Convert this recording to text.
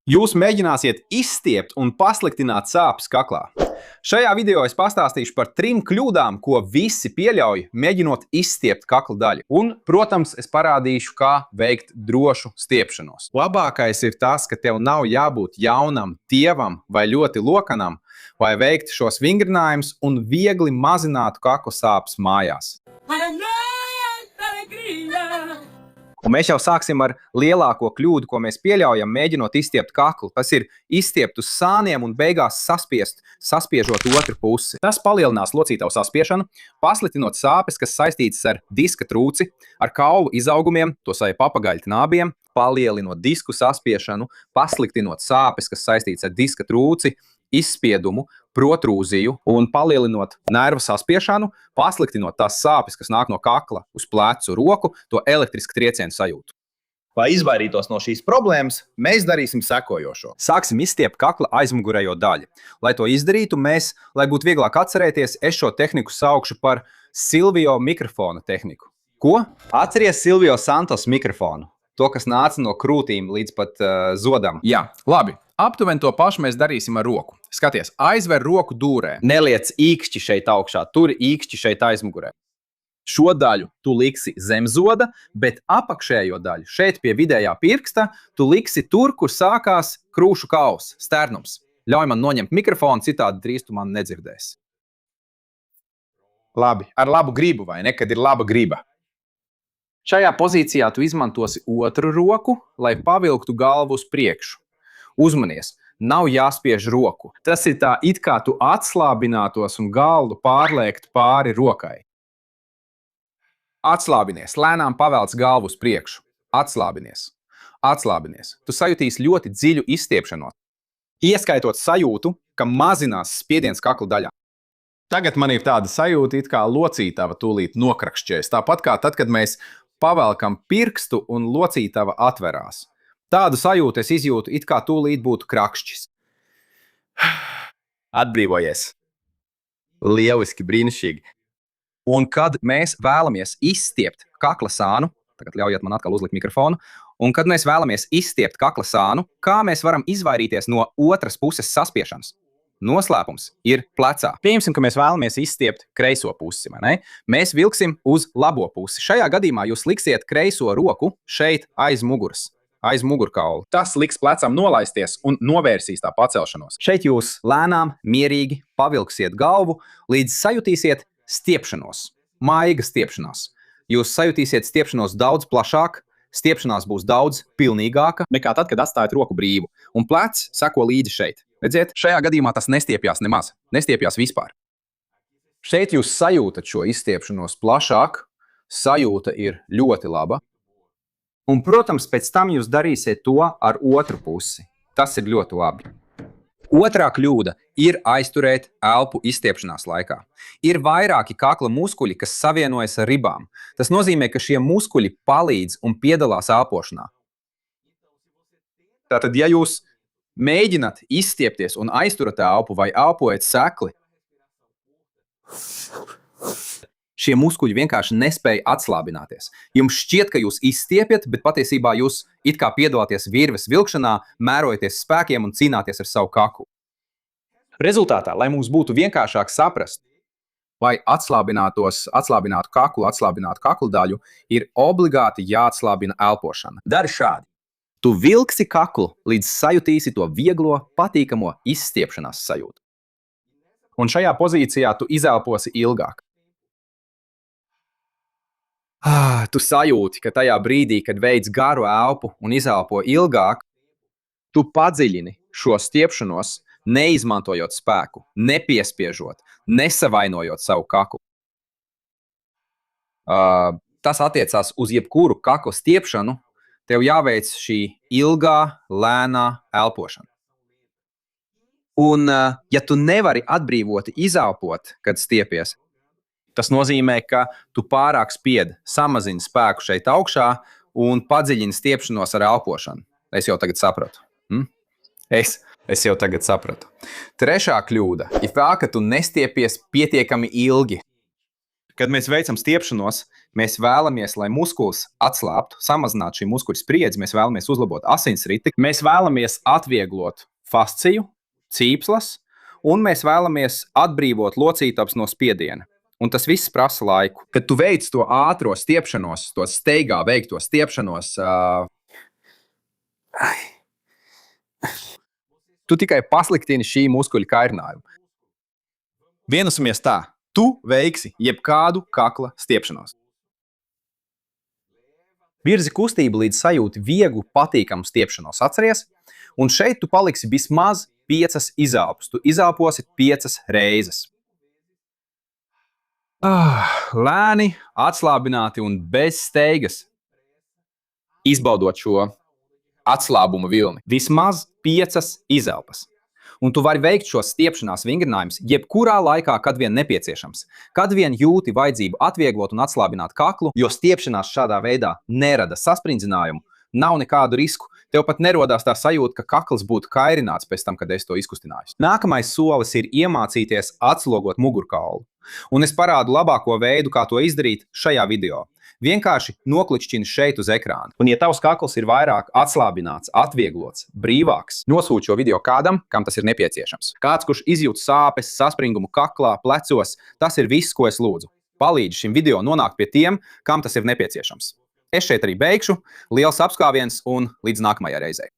Jūs mēģināsiet izstiept un pasliktināt sāpes kaklā. Šajā video es pastāstīšu par 3 kļūdām, ko visi pieļauj, mēģinot izstiept kakla daļu. Un, protams, es parādīšu, kā veikt drošu stiepšanos. Labākais ir tas, ka tev nav jābūt jaunam, tievam vai ļoti lokanam, lai veiktu šos vingrinājumus un viegli mazinātu kakla sāpes mājās. Un mēs jau sāksim ar lielāko kļūdu, ko mēs pieļaujam, mēģinot izstiept kaklu. Tas ir izstiept uz sāniem un beigās saspiežot otru pusi. Tas palielinās locītavu saspiešanu, pasliktinot sāpes, kas saistītas ar diska trūci, ar kaulu izaugumiem, to sauc papagaļu nābiem, palielinot disku saspiešanu, pasliktinot sāpes, kas saistītas ar diska trūci, izspiedumu, protrūziju un palielinot nervu saspiešanu, pasliktinot tās sāpes, kas nāk no kakla uz plecu roku, to elektrisku triecienu sajūtu. Lai izvairītos no šīs problēmas, mēs darīsim sekojošo. Sāksim izstiept kakla aizmugurējo daļu. Lai to izdarītu, lai būtu vieglāk atcerēties, es šo tehniku saukšu par Silvio mikrofona tehniku. Ko? Atceries Silvio Santos mikrofonu. To, kas nāca no krūtīm līdz pat zodam. Jā, labi. Aptuveni to pašu mēs darīsim ar roku. Skaties, aizver roku dūrē. Neliec īkšķi šeit augšā, turi īkšķi šeit aizmugurē. Šo daļu tu liksi zem zoda, bet apakšējo daļu šeit pie vidējā pirksta tu liksi tur, kur sākās krūšu kauls, sternums. Ļauj man noņemt mikrofonu, citādi drīz tu man nedzirdēsi. Labi, ar labu gribu vai ne, kad ir laba griba. Šajā pozīcijā tu izmantosi otru roku, lai pavilktu galvu uz priekšu. Uzmanies, nav jāspiež roku. Tas ir tā, it kā tu atslābinātos un galdu pārliektu pāri rokai. Atslābinies, lēnām pavelc galvu uz priekšu. Atslābinies. Atslābinies. Tu sajutīsi ļoti dziļu izstiepšanos. Ieskaitot sajūtu, ka mazinās spiediens kakla daļā. Tagad man ir tāda sajūta, it kā locītava tūlīt nokrakšķēs. Tāpat kā tad, kad mēs pavelkam pirkstu un locītava atverās. Tādu sajūtu es izjūtu, it kā tūlīt būtu krakšķis. Atbrīvojies. Lieliski, brīnišķīgi. Un kad mēs vēlamies izstiept kakla sānu, tagad ļaujiet man atkal uzlikt mikrofonu, un kad mēs vēlamies izstiept kakla sānu, kā mēs varam izvairīties no otras puses saspiešanas? Noslēpums ir plecā. Pieņemsim, ka mēs vēlamies izstiept kreiso pusi, vai ne? Mēs vilksim uz labo pusi. Šajā gadījumā jūs liksiet kreiso roku šeit aiz muguras. Aiz mugurkaulu. Tas liks plecam nolaisties un novērsīs tā pacelšanos. Šeit jūs lēnām, mierīgi pavilksiet galvu, līdz sajutīsiet stiepšanos. Maiga stiepšanās. Jūs sajutīsiet stiepšanos daudz plašāk, stiepšanās būs daudz pilnīgāka nekā tad, kad atstājat roku brīvu. Un plecs seko līdzi šeit. Redziet, šajā gadījumā tas nestiepjās nemaz. Nestiepjās vispār. Šeit jūs sajūtat šo izstiepšanos plašāk. Sajūta ir ļoti laba. Un, protams, pēc tam jūs darīsiet to ar otru pusi. Tas ir ļoti labi. Otrā kļūda ir aizturēt elpu izstiepšanās laikā. Ir vairāki kakla muskuļi, kas savienojas ar ribām. Tas nozīmē, ka šie muskuļi palīdz un piedalās elpošanā. Tātad, ja jūs mēģināt izstiepties un aizturat elpu vai elpojat sekli, šie muskuļi vienkārši nespēja atslābināties. Jums šķiet, ka jūs izstiepjat, bet patiesībā jūs it kā piedalāties virves vilkšanā, mērojaties spēkiem un cīnāties ar savu kaklu. Rezultātā, lai mums būtu vienkāršāk saprast, lai atslābinātu kaklu, atslābinātu kaklu daļu, ir obligāti jāatslābina elpošana. Dari šādi. Tu vilksi kaklu, līdz sajutīsi to vieglo, patīkamo izstiepšanās sajūtu. Un šajā pozīcijā tu izelposi ilgāk. Tu sajūti, ka tajā brīdī, kad veic garu elpu un izelpo ilgāk, tu padziļini šo stiepšanos, neizmantojot spēku, nepiespiežot, nesavainojot savu kaklu. Tas attiecās uz jebkuru kakla stiepšanu, tev jāveic šī ilgā, lēnā elpošana. Un, ja tu nevari atbrīvoti izelpot, kad stiepies, tas nozīmē, ka tu pārāk spiedi, samazini spēku šeit augšā un padziļini stiepšanos ar elpošanu. Es jau tagad sapratu. Es jau tagad sapratu. Trešā kļūda ir tā, ka tu nestiepies pietiekami ilgi. Kad mēs veicam stiepšanos, mēs vēlamies, lai muskulis atslābtu, samazinātu šī muskuļu spriedzi, mēs vēlamies uzlabot asinsriti, mēs vēlamies atvieglot fasciju, cīpslas, un mēs vēlamies atbrīvot locītavas no spiediena. Un tas viss prasa laiku. Kad tu veic to ātro stiepšanos, to steigā veikto stiepšanos, tu tikai pasliktini šī muskuļu kairinājumu. Vienosimies tā, tu veiksi jebkādu kakla stiepšanos. Virzi kustību līdz sajūti vieglu, patīkamu stiepšanos, atceries, un šeit tu paliksi vismaz 5 izelpus. Tu izelposi 5 reizes. Lēni, atslābināti un bez steigas. Izbaudot šo atslābuma vilni. Vismaz 5 izelpas. Un tu vari veikt šos stiepšanās vingrinājumus jebkurā laikā, kad vien nepieciešams. Kad vien jūti vajadzību atvieglot un atslābināt kaklu, jo stiepšanās šādā veidā nerada sasprindzinājumu, nav nekādu risku. Tev pat nerodās tā sajūta, ka kakls būtu kairināts pēc tam, kad es to izkustināju. Nākamais solis ir iemācīties atslogot mugurkaulu. Un es parādu labāko veidu, kā to izdarīt šajā video. Vienkārši noklikšķini šeit uz ekrāna. Un ja tavs kakls ir vairāk atslābināts, atvieglots, brīvāks, nosūti šo video kādam, kam tas ir nepieciešams. Kāds, kurš izjūt sāpes, saspringumu kaklā, plecos, tas ir viss, ko es lūdzu. Palīdzi šim video nonākt pie tiem, kam tas ir nepieciešams. Es šeit arī beigšu. Liels apskāviens un līdz nākamajai reizei.